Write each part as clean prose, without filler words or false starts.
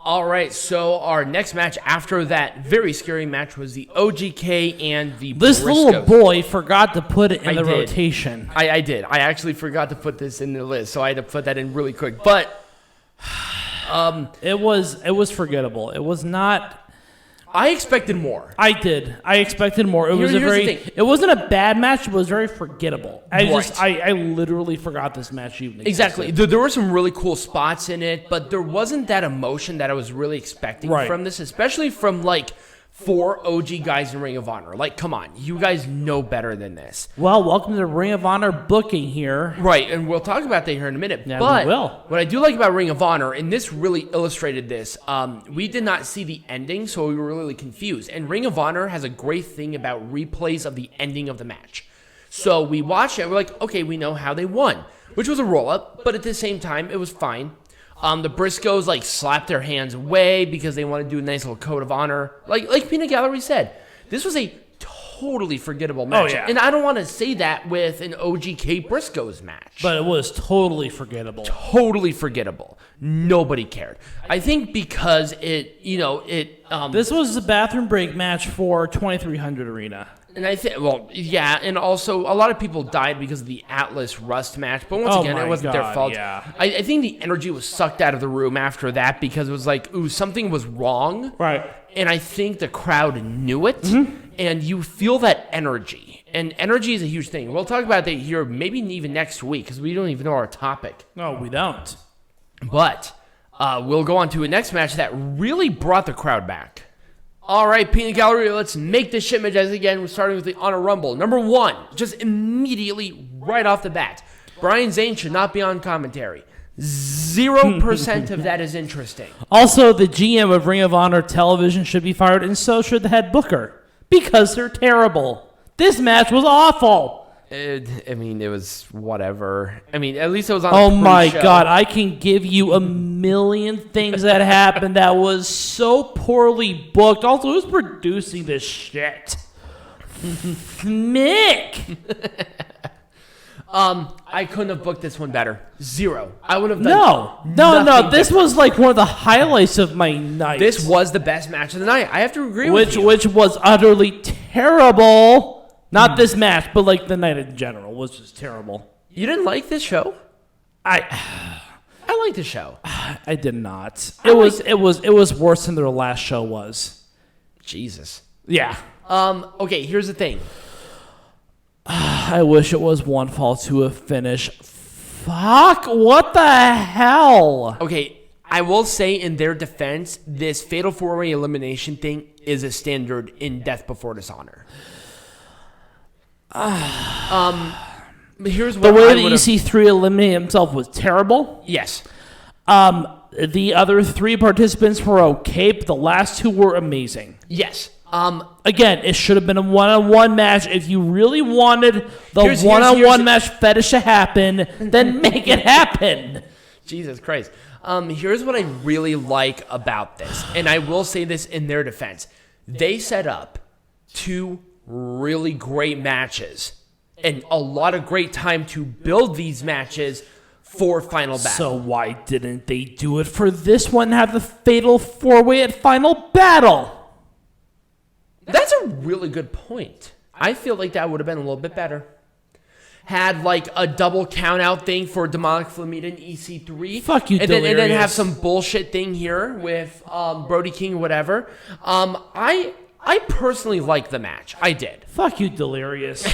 All right, so our next match after that very scary match was the OGK and the This Briscoes. little boy forgot to put it in the did. rotation. I did. I actually forgot to put this in the list, so I had to put that in really quick. But It was forgettable. It was not. I expected more. I did. I expected more. It was Here's the thing. It wasn't a bad match. It was very forgettable. Right. I literally forgot this match even existed. Exactly. There were some really cool spots in it, but there wasn't that emotion that I was really expecting from this, especially from like 4 OG guys in Ring of Honor. Like, come on, you guys know better than this. Well, welcome to the Ring of Honor booking here. Right, and we'll talk about that here in a minute. Yeah, but we will. What I do like about Ring of Honor, and this really illustrated this, we did not see the ending, so we were really confused. And Ring of Honor has a great thing about replays of the ending of the match. So we watched it, and we're like, okay, we know how they won, which was a roll-up, but at the same time, it was fine. The Briscoes like slapped their hands away because they want to do a nice little code of honor. Like Peanut Gallery said, this was a totally forgettable match. Oh, yeah. And I don't want to say that with an OGK Briscoes match. But it was totally forgettable. Totally forgettable. Nobody cared. I think because This was a bathroom break match for 2300 Arena. And I think, and also a lot of people died because of the Atlas Rust match. But once again, it wasn't their fault. Yeah. I think the energy was sucked out of the room after that because it was like, ooh, something was wrong. Right. And I think the crowd knew it. And you feel that energy. And energy is a huge thing. We'll talk about that here maybe even next week because we don't even know our topic. No, we don't. But we'll go on to a next match that really brought the crowd back. All right, Peanut Gallery, let's make this shit Majestic again. We're starting with the Honor Rumble. Number 1, just immediately right off the bat, Brian Zane should not be on commentary. 0% of that is interesting. Also, the GM of Ring of Honor Television should be fired, and so should the head booker, because they're terrible. This match was awful. It was whatever. At least it was on Oh the my pre-show. God, I can give you a million things that happened that was so poorly booked. Also, who's producing this shit? Mick! I couldn't have booked this one better. 0. I would have done No. This was like one of the highlights of my night. This was the best match of the night. I have to agree with you. Which was utterly terrible. Not this match, but like the night in general was just terrible. You didn't like this show? I like the show. I did not. It was worse than their last show was. Jesus. Yeah. Okay, here's the thing. I wish it was one fall to a finish. Fuck, what the hell? Okay, I will say in their defense, this Fatal 4-Way elimination thing is a standard in Death Before Dishonor. Here's what The way I that would've- EC3 eliminated himself was terrible. Yes. The other 3 participants were okay, but the last 2 were amazing. Yes. Again, it should have been a one-on-one match. If you really wanted the Here's- one-on-one match fetish to happen, then make it happen. Jesus Christ. Here's what I really like about this, and I will say this in their defense. They set up 2 really great matches and a lot of great time to build these matches for Final Battle. So why didn't they do it for this one, have the fatal 4-way at Final Battle? That's a really good point. I feel like that would have been a little bit better. Had like a double count out thing for Demonic Flamita and EC3. Fuck you, and then delirious. have some bullshit thing here with Brody King or whatever. I personally liked the match. I did. Fuck you, Delirious.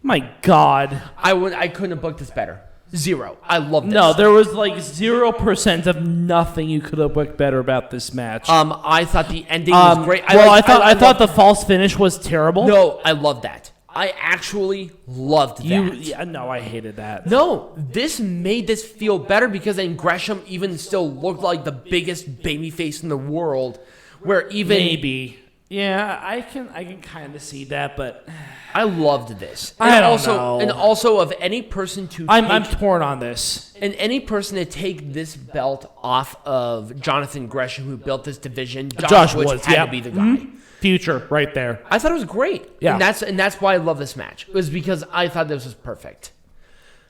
My God. I couldn't have booked this better. 0. I love this. No, there was like 0% of nothing you could have booked better about this match. I thought the ending was great. I thought the false finish was terrible. No, I love that. I actually loved that. No, I hated that. No, this made this feel better because then Gresham even still looked like the biggest babyface in the world. Where even Maybe. Yeah, I can kind of see that, but I loved this. I don't know. And also of any person to I'm torn on this. And any person to take this belt off of Jonathan Gresham, who built this division, Josh Woods had to be the guy. Mm-hmm. Future, right there. I thought it was great. Yeah. And that's why I love this match. It was because I thought this was perfect.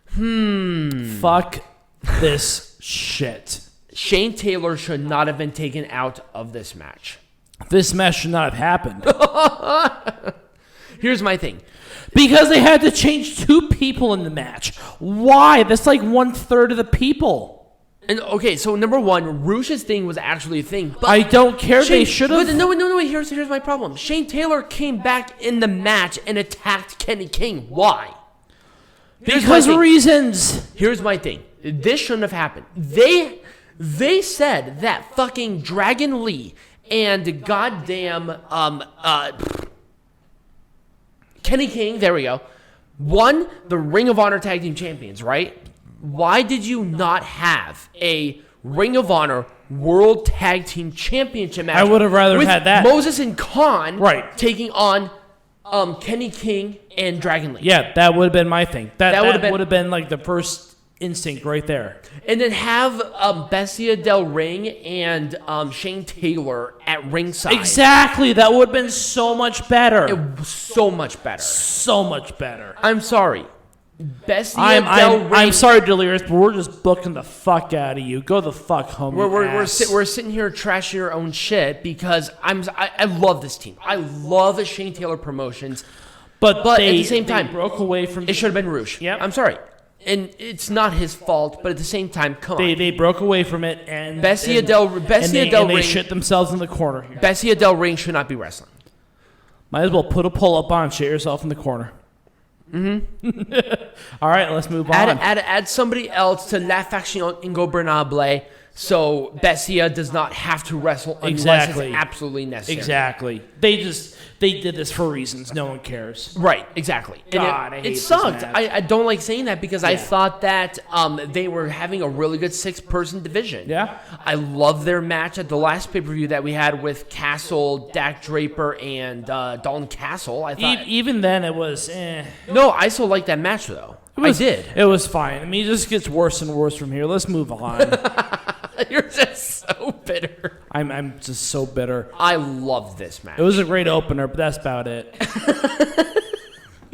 Fuck this shit. Shane Taylor should not have been taken out of this match. This match should not have happened. Here's my thing. Because they had to change 2 people in the match. Why? That's like 1/3 of the people. And okay, so number one, Rush's thing was actually a thing. But I don't care. They should have. No. Here's my problem. Shane Taylor came back in the match and attacked Kenny King. Why? Because reasons. Here's my thing. This shouldn't have happened. They said that fucking Dragon Lee and goddamn Kenny King, there we go, won the Ring of Honor Tag Team Champions, right? Why did you not have a Ring of Honor World Tag Team Championship match? I would have rather had that. Moses and Khan right. taking on Kenny King and Dragon Lee. Yeah, that would have been my thing. That would have been like the first instinct right there. And then have Bestia Del Ring and Shane Taylor at ringside. Exactly. That would have been so much better. It was so much better. So much better. I'm sorry. Bestia Del Ring. I'm sorry, Delirious, but we're just booking the fuck out of you. Go the fuck home. We're sitting here trashing your own shit because I love this team. I love the Shane Taylor promotions. But at the same time, broke away from. It should have been Rouge. Yep. I'm sorry. And it's not his fault, but at the same time, come on. They broke away from it, and Bestia Del Ring. They shit themselves in the corner here. Bestia Del Ring should not be wrestling. Might as well put a pull up on, shit yourself in the corner. All right, let's move on. Add somebody else to La Faction Ingobernable so Bestia does not have to wrestle unless it's absolutely necessary. Exactly. They did this for reasons. No one cares. Right, exactly. God, I hate it sucked. this match. I don't like saying that because I thought that they were having a really good 6-person division. Yeah. I love their match at the last pay-per-view that we had with Castle, Dak Draper, and Dalton Castle. I thought even then it was No, I still like that match though. I did. It was fine. I mean, it just gets worse and worse from here. Let's move on. You're just so bitter. I'm just so bitter. I love this match. It was a great opener, but that's about it.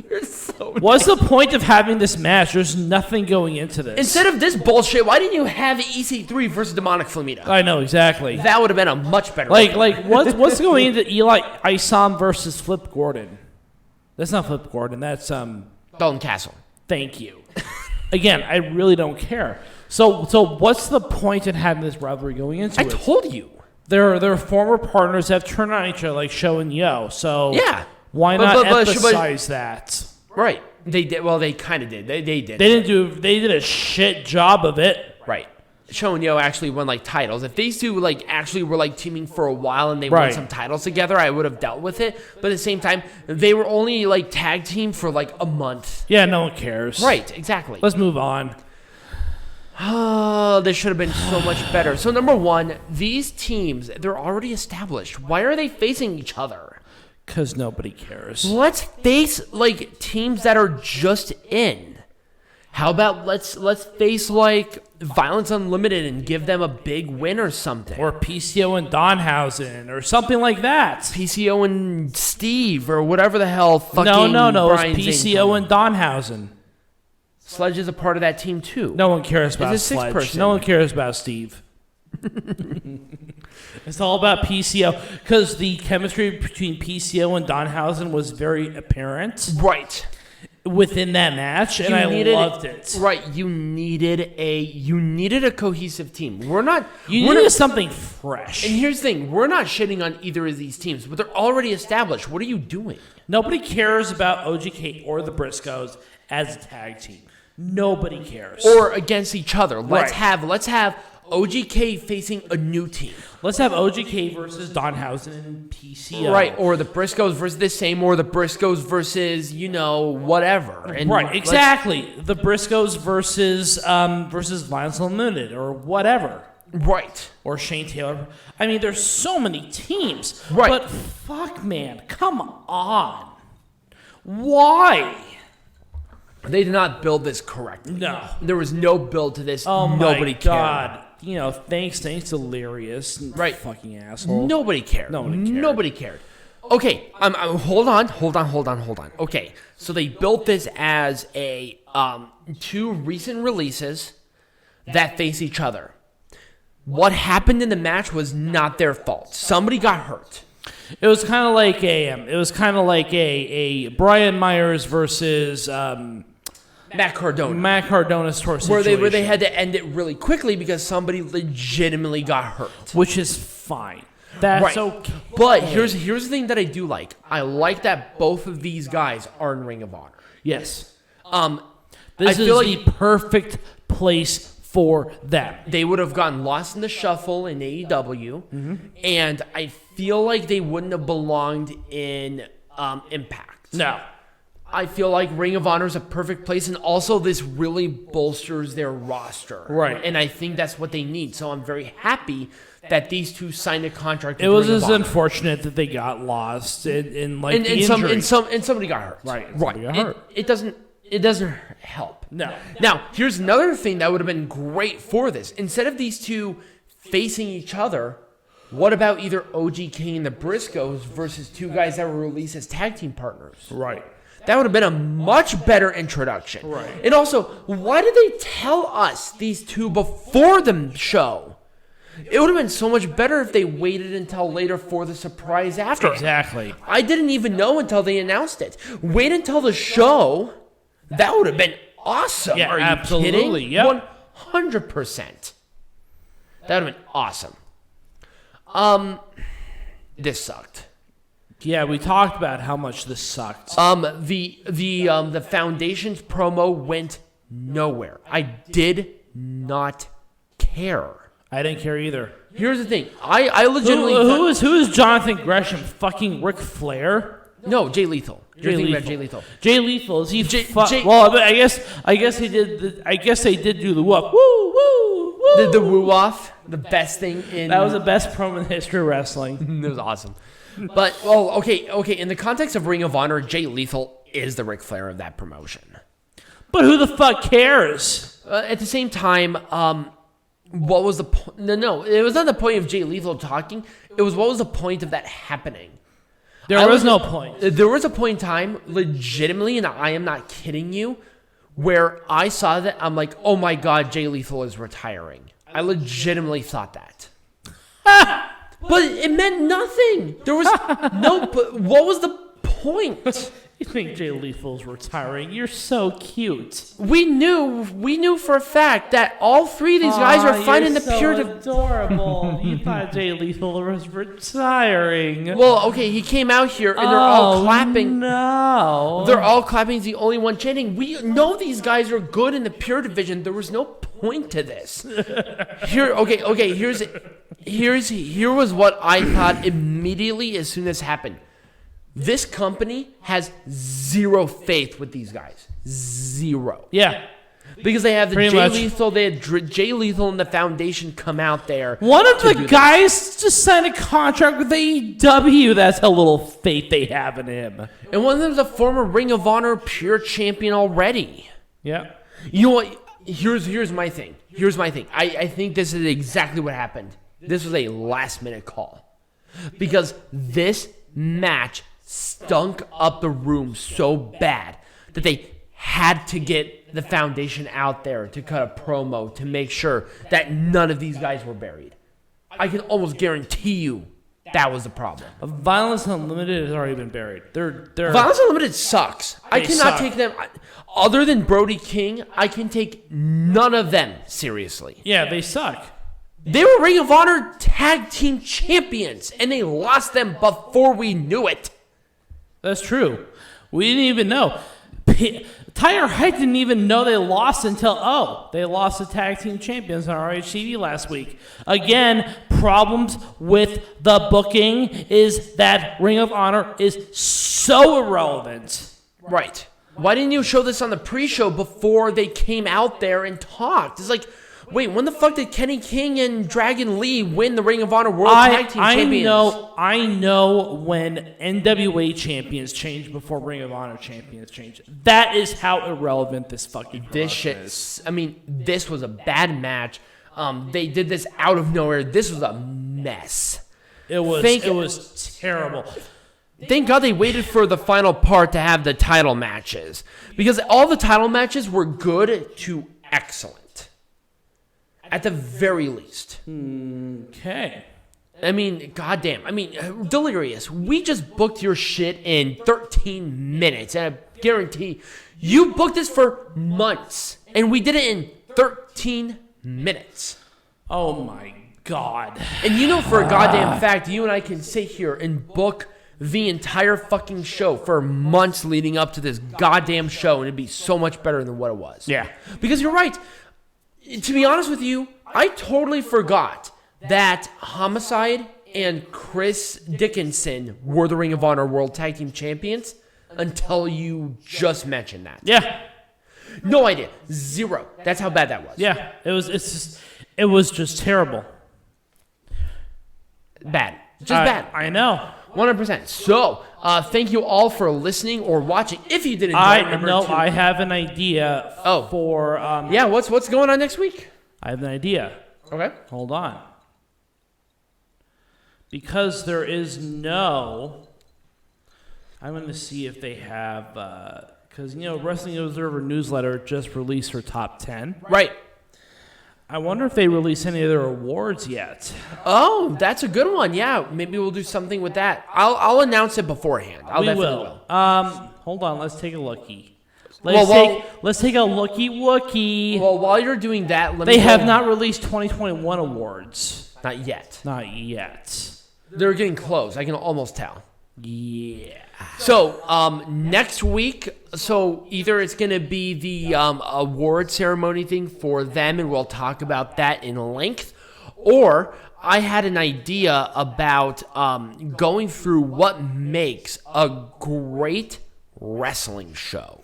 You're so What's the point of having this match? There's nothing going into this. Instead of this bullshit, why didn't you have EC3 versus Demonic Flamita? I know, exactly. That would have been a much better what's going into Isom versus Flip Gordon? That's not Flip Gordon. That's Dalton Castle. Thank you. Again, I really don't care. So what's the point in having this rivalry going into it? I told you. Their former partners have turned on each other like Show and Yo. So yeah, why not emphasize that? Right. They did. Well, they kind of did. They did. They did a shit job of it. Right. Show and Yo actually won titles. If these two actually were teaming for a while and they won some titles together, I would have dealt with it. But at the same time, they were only tag team for a month. Yeah, no one cares. Right. Exactly. Let's move on. Oh, this should have been so much better. So number one, these teams, they're already established. Why are they facing each other? Because nobody cares. Let's face teams that are just in. How about let's face Violence Unlimited and give them a big win or something. Or PCO and Danhausen or something like that. PCO and Steve or whatever the hell fucking No. Brian It's PCO and Danhausen. Sledge is a part of that team too. No one cares about It's a Sledge. 6-person. No one cares about Steve. It's all about PCO because the chemistry between PCO and Danhausen was very apparent. Right. Within that match, and I loved it. Right, you needed a cohesive team. You needed something fresh. And here's the thing: we're not shitting on either of these teams, but they're already established. What are you doing? Nobody cares about OGK or the Briscoes as a tag team. Nobody cares. Or against each other. Let's have OGK facing a new team. Let's have OGK versus Danhausen and PCO. Right, or the Briscoes versus the same, or the Briscoes versus, whatever. And right, exactly. The Briscoes versus Violence Unlimited or whatever. Right. Or Shane Taylor. I mean, there's so many teams. Right. But fuck, man. Come on. Why? They did not build this correctly. No. There was no build to this. Oh, Nobody my God. Thanks, Delirious. Right. Fucking asshole. Nobody cared. Nobody cared. Okay, hold on. Okay, so they built this as a 2 recent releases that face each other. what happened in the match was not their fault. Somebody got hurt. It was kind of like a Brian Myers versus Matt Cardona's situation. where they had to end it really quickly because somebody legitimately got hurt. Which is fine. That's right. okay. But here's the thing that I do like. I like that both of these guys are in Ring of Honor. Yes. I This is feel the perfect place for them. They would have gotten lost in the shuffle in AEW, and I feel like they wouldn't have belonged in Impact. No. I feel like Ring of Honor is a perfect place, and also this really bolsters their roster. Right. And I think that's what they need. So I'm very happy that these two signed a contract with It was Ring of just Honor. unfortunate that they got lost in like and the injury. Somebody got hurt. Right. Right. Got hurt. It doesn't help. No. Now, here's another thing that would have been great for this. Instead of these two facing each other, what about either OGK and the Briscoes versus two guys that were released as tag team partners? Right. That would have been a much better introduction. Right. And also, why did they tell us these two before the show? It would have been so much better if they waited until later for the surprise after. Exactly. I didn't even know until they announced it. Wait until the show. That would have been awesome. Yeah, Are you absolutely. kidding? Yep. 100%. That would have been awesome. This sucked. Yeah, we talked about how much this sucked. The Foundation's promo went nowhere. I did not care. I didn't care either. Here's the thing. I legitimately Who is Jonathan Gresham? Fucking Ric Flair? No, Jay Lethal. You're thinking about Jay Lethal. Jay Lethal is he? Jay- Well, but I guess he did. I guess they did do the whoop. Woo woo woo. The woo off, the best thing in That was the best promo in the history of wrestling. It was awesome. But okay. In the context of Ring of Honor, Jay Lethal is the Ric Flair of that promotion. But who the fuck cares? At the same time, what was the point? No, it was not the point of Jay Lethal talking. It was what was the point of that happening? There was no point. There was a point in time, legitimately, and I am not kidding you, where I saw that, I'm like, oh my god, Jay Lethal is retiring. I legitimately thought that. But it meant nothing. There was no, but what was the point? You think Jay Lethal's retiring? You're so cute. We knew for a fact that all three of these guys are finding the pure. Adorable. You thought Jay Lethal was retiring. Well, okay, he came out here and they're all clapping. No, They're all clapping. He's the only one chanting. We know these guys are good in the pure division. There was no point to this. Here was what I thought immediately as soon as it happened. This company has zero faith with these guys. Zero. Yeah. Because they have the Pretty Jay much. Lethal, they had Jay Lethal and the Foundation come out there. One of to the do guys just signed a contract with AEW. That's how little faith they have in him. this. And one of them is a former Ring of Honor pure champion already. Yeah. You know what? Here's my thing. I think this is exactly what happened. This was a last minute call. Because this match stunk up the room so bad that they had to get the Foundation out there to cut a promo to make sure that none of these guys were buried. I can almost guarantee you that was the problem. Violence Unlimited has already been buried. They're Violence Unlimited sucks. I They cannot suck. take them. Other than Brody King, I can take none of them seriously. Yeah, they suck. They were Ring of Honor tag team champions, and they lost them before we knew it. That's true. We didn't even know. Tyler Height didn't even know they lost until, they lost the tag team champions on ROH TV last week. Again, problems with the booking is that Ring of Honor is so irrelevant. Right. Why didn't you show this on the pre-show before they came out there and talked? It's like, wait, when the fuck did Kenny King and Dragon Lee win the Ring of Honor World Tag Team Champions? I know when NWA champions change before Ring of Honor champions change. That is how irrelevant this fucking This shit is. I mean, this was a bad match. They did this out of nowhere. This was a mess. It was terrible. Thank God they waited for the final part to have the title matches. Because all the title matches were good to excellent. at the very least. Okay. I mean, goddamn. I mean, Delirious, we just booked your shit in 13 minutes. And I guarantee you booked this for months. And we did it in 13 minutes. Oh, my God. And you know for a goddamn fact, you and I can sit here and book the entire fucking show for months leading up to this goddamn show. And it'd be so much better than what it was. Yeah. Because you're right. To be honest with you, I totally forgot that Homicide and Chris Dickinson were the Ring of Honor World Tag Team Champions until you just mentioned that. Yeah. No idea. Zero. That's how bad that was. Yeah. It was just terrible. Bad. Just bad. I know. 100%. So, thank you all for listening or watching. If you did enjoy, I have an idea for... yeah, what's going on next week? I have an idea. Okay. Hold on. Because there is no... I'm going to see if they have... Because, Wrestling Observer Newsletter just released her top 10. Right. I wonder if they release any of their awards yet. Oh, that's a good one. Yeah, maybe we'll do something with that. I'll announce it beforehand. I definitely will. Hold on. Let's take a lookie. Let's take a lookie. Well, while you're doing that, they have not released 2021 awards. Not yet. Not yet. They're getting close. I can almost tell. Yeah. So, next week, either it's going to be the award ceremony thing for them, and we'll talk about that in length, or I had an idea about going through what makes a great wrestling show.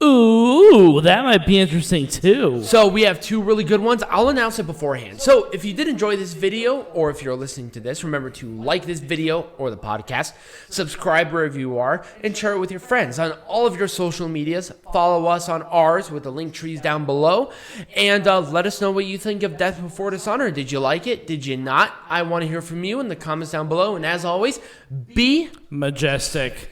Ooh, that might be interesting too. So we have two really good ones. I'll announce it beforehand. So if you did enjoy this video, or if you're listening to this, remember to like this video or the podcast, subscribe wherever you are, and share it with your friends on all of your social medias. Follow us on ours with the link trees down below, and let us know what you think of Death Before Dishonor. Did you like it? Did you not? I want to hear from you in the comments down below, and as always, be majestic.